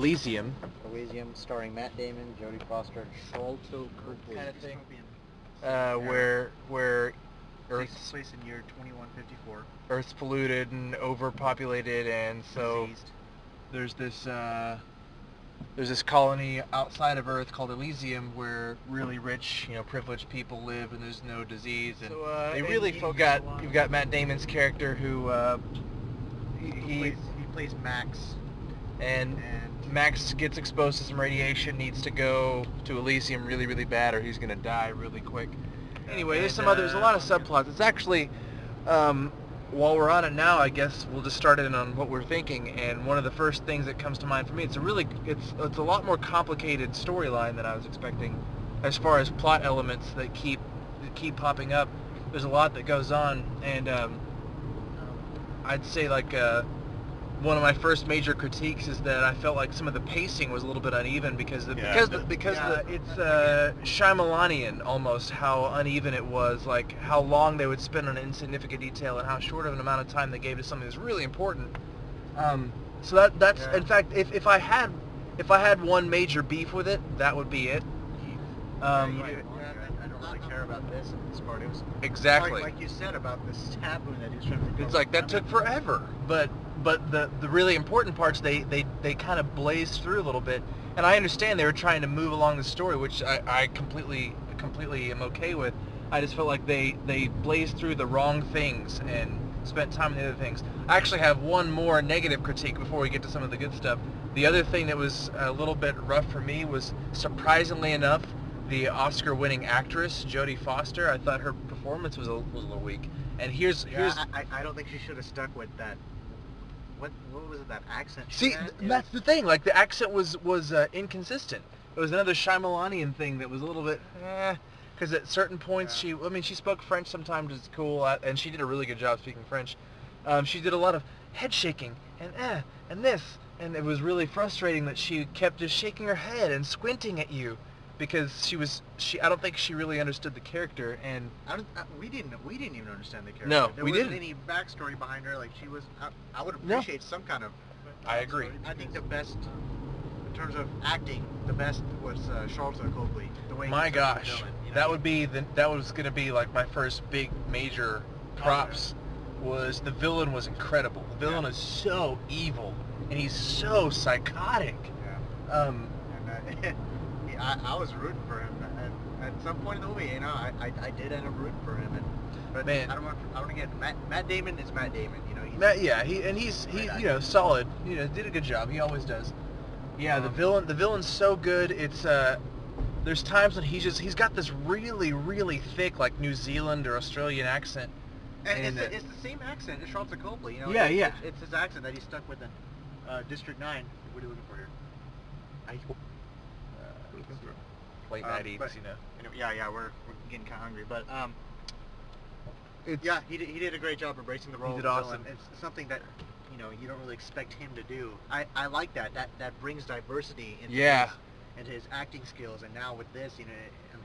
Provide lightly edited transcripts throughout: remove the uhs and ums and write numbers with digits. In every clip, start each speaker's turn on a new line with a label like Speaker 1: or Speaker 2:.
Speaker 1: Elysium.
Speaker 2: Elysium, starring Matt Damon, Jodie Foster, Sharlto Copley.
Speaker 1: Kind of thing.
Speaker 3: Dystopian.
Speaker 1: Where
Speaker 3: Takes
Speaker 1: Earth's
Speaker 3: place in year 2154.
Speaker 1: Earth's polluted and overpopulated, and so
Speaker 3: Diseased.
Speaker 1: there's this colony outside of Earth called Elysium where really rich, privileged people live, and there's no disease. And
Speaker 3: So,
Speaker 1: they
Speaker 3: and
Speaker 1: really
Speaker 3: he-
Speaker 1: you've got Matt Damon's character who
Speaker 3: He plays Max.
Speaker 1: and
Speaker 3: And
Speaker 1: Max gets exposed to some radiation, needs to go to Elysium really, really bad, or he's gonna die really quick. Anyway, there's a lot of subplots. It's actually, while we're on it now, I guess we'll just start in on what we're thinking. And one of the first things that comes to mind for me, it's a lot more complicated storyline than I was expecting, as far as plot elements that keep popping up. There's a lot that goes on, and I'd say one of my first major critiques is that I felt like some of the pacing was a little bit uneven because it's Shyamalanian almost, how uneven it was, like how long they would spend on insignificant detail and how short of an amount of time they gave to something that's really important. So that's
Speaker 3: Yeah.
Speaker 1: in fact, if I had one major beef with it, that would be it.
Speaker 3: I don't really care about this part. It was
Speaker 1: Exactly.
Speaker 3: like you said about the stab wound that he was trying to recover.
Speaker 1: It's like that took forever, but the really important parts they kind of blazed through a little bit, and I understand they were trying to move along the story, which I completely am okay with. I just felt like they blazed through the wrong things and spent time on the other things. I actually have one more negative critique before we get to some of the good stuff. The other thing that was a little bit rough for me was, surprisingly enough, the Oscar-winning actress Jodie Foster. I thought her performance was a little weak. And here's
Speaker 3: I don't think she should have stuck with that. What was it? That accent. She
Speaker 1: see,
Speaker 3: had?
Speaker 1: that's the thing. Like, the accent was inconsistent. It was another Shyamalanian thing that was a little bit, because at certain points she spoke French sometimes, it's cool, and she did a really good job speaking French. She did a lot of head shaking and this, and it was really frustrating that she kept just shaking her head and squinting at you, because I don't think she really understood the character, and
Speaker 3: we didn't even understand the character.
Speaker 1: No,
Speaker 3: there
Speaker 1: we
Speaker 3: wasn't
Speaker 1: didn't.
Speaker 3: any backstory behind her. Like, she was. I would
Speaker 1: No.
Speaker 3: appreciate some kind of.
Speaker 1: I agree.
Speaker 3: I think the best, in terms of acting, the best was Sharlto Copley. The way he
Speaker 1: My
Speaker 3: was the
Speaker 1: gosh,
Speaker 3: villain, you know?
Speaker 1: that was gonna be like my first big major props. Was the villain was incredible. The villain is so evil, and he's so psychotic.
Speaker 3: Yeah. And I was rooting for him at some point in the movie. I did end up rooting for him. But
Speaker 1: Man.
Speaker 3: I don't want to get Matt Damon is Matt Damon.
Speaker 1: He's solid. Did a good job. He always does. Yeah, the villain's so good. It's there's times when he's got this really, really thick, like, New Zealand or Australian accent.
Speaker 3: And it's the same accent as Sharlto Copley. It's his accent that he stuck with in District 9. What are you looking for here?
Speaker 1: Late night eats,
Speaker 3: but- Yeah, we're getting kind of hungry, but he did a great job embracing the role.
Speaker 1: He did
Speaker 3: of the
Speaker 1: awesome.
Speaker 3: villain. It's something that you don't really expect him to do. I like that brings diversity into his acting skills, and now with this,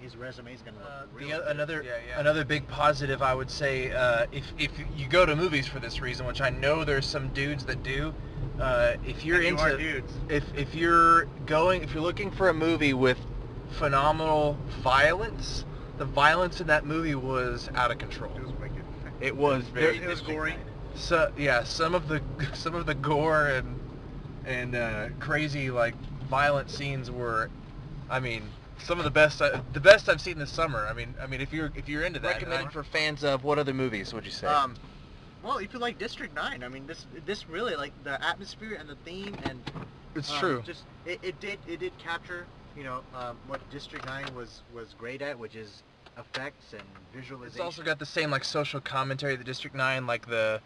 Speaker 3: his resume is going to look really good.
Speaker 1: Another big positive, I would say, if you go to movies for this reason, which I know there's some dudes that do, if you're
Speaker 3: And you are
Speaker 1: into
Speaker 3: dudes.
Speaker 1: if you're looking for a movie with phenomenal violence, the violence in that movie was out of control.
Speaker 3: It was wicked.
Speaker 1: It was
Speaker 3: It was gory.
Speaker 1: So yeah, some of the gore and crazy, like, violent scenes were, some of the best I've seen this summer. I mean if you're into that. Recommended for fans of what other movies would you say?
Speaker 3: Well, if you like District 9, this really, like, the atmosphere and the theme, and
Speaker 1: It's true.
Speaker 3: Just it did capture what District 9 was great at, which is effects and visualization.
Speaker 1: It's also got the same, like, social commentary that District 9, like the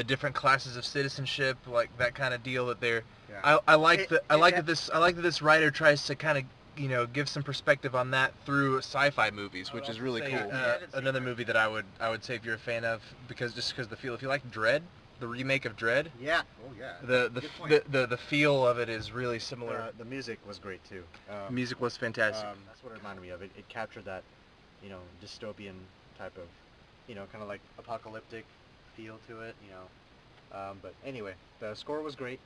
Speaker 1: different classes of citizenship, like that kind of deal that they're.
Speaker 3: Yeah.
Speaker 1: I like that this writer tries to kind of give some perspective on that through sci-fi movies, which is really cool. Another movie that I would say if you're a fan of, because the feel. If you like Dredd, the remake of Dredd.
Speaker 3: Yeah. Oh yeah.
Speaker 1: The the feel of it is really similar.
Speaker 3: The music was great too.
Speaker 1: Music was fantastic.
Speaker 3: That's what it reminded me of. It captured that, dystopian type of, kind of like apocalyptic feel to it. But anyway, the score was great.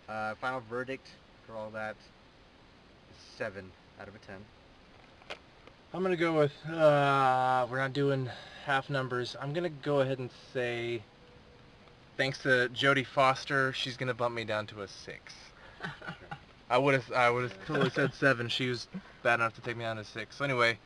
Speaker 3: Final verdict
Speaker 2: after all that, 7 out of a 10.
Speaker 1: I'm gonna go with, we're not doing half numbers. I'm gonna go ahead and say, thanks to Jodie Foster, she's gonna bump me down to a 6. I would have totally said 7. She was bad enough to take me down to 6. So anyway,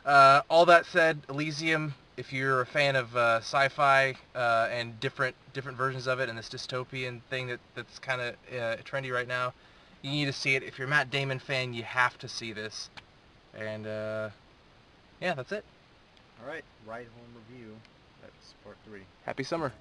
Speaker 1: all that said, Elysium, if you're a fan of sci-fi and different versions of it and this dystopian thing that's kind of trendy right now, you need to see it. If you're a Matt Damon fan, you have to see this. And yeah, that's it.
Speaker 2: Alright, Ride Home Review. That's part 3.
Speaker 1: Happy summer.